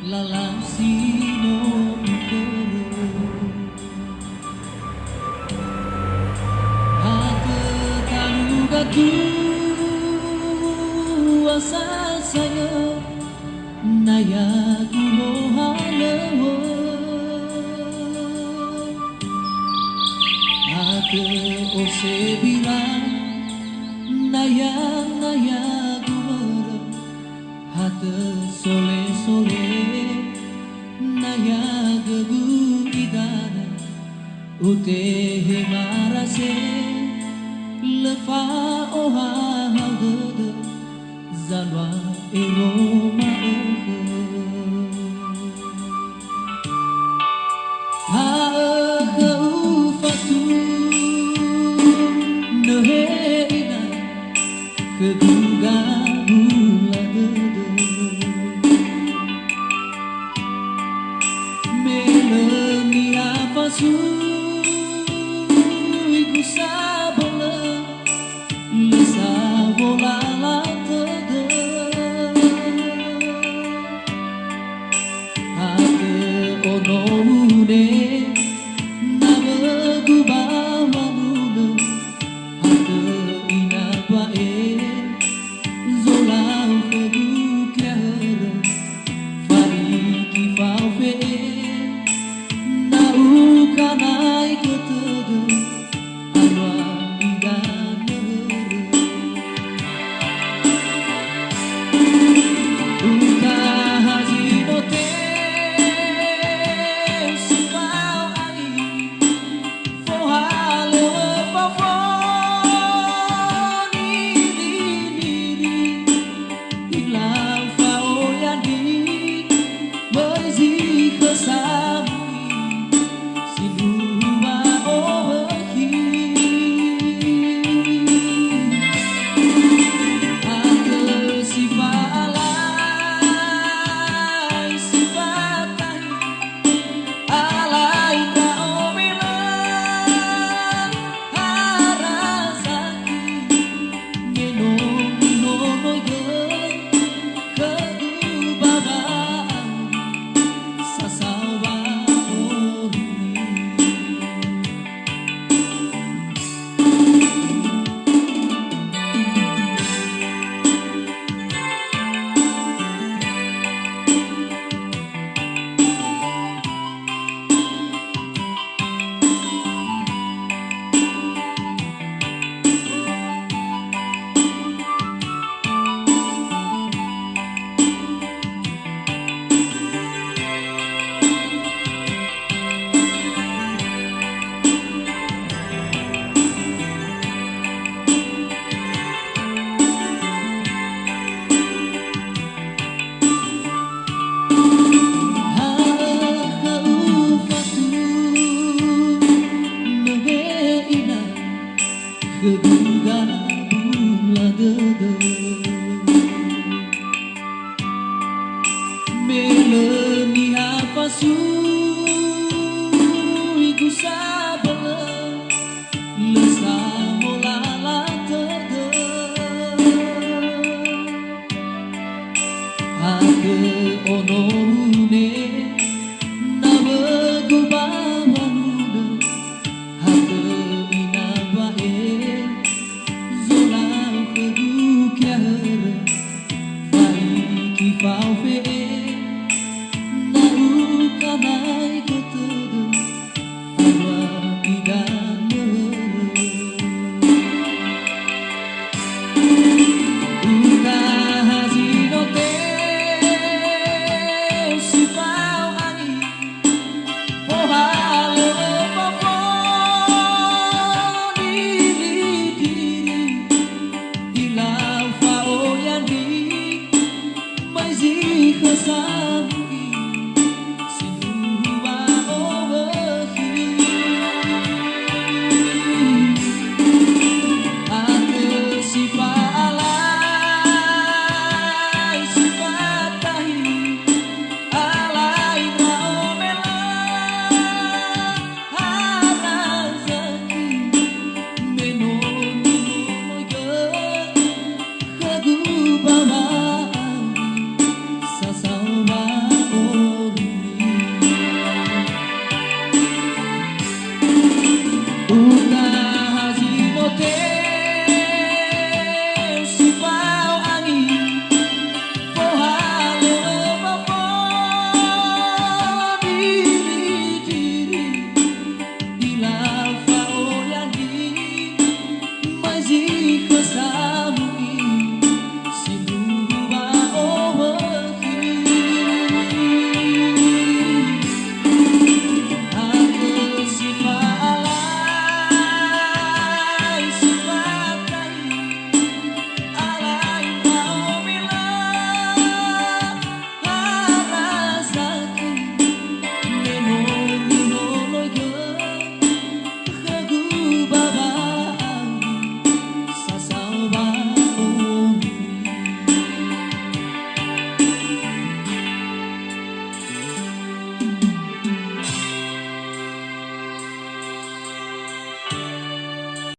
lalang sino ikero hate taluga tu asal saya naya kuno halewo hate ose bilang naya naya gumara hate sole sole naya gegu idana ute hemarase lefa oha hagede zalwa eroma ha ufatu nehe ina kegunga bula dede meleni apa iku sabola le sabola la tede ate ono ude na begu bawanune ate ina bae zola fegu kere fari ki faufe na ukanai ketede alwa idane uka hajino te sifau ai fo halo fo ni di ilang fao yani berzi kesami sinuma ohi ate sifalai sifatai alai ta omelan harasaki menoni honoge kegubabaan sasawa ori kegunga bula dede meleni apa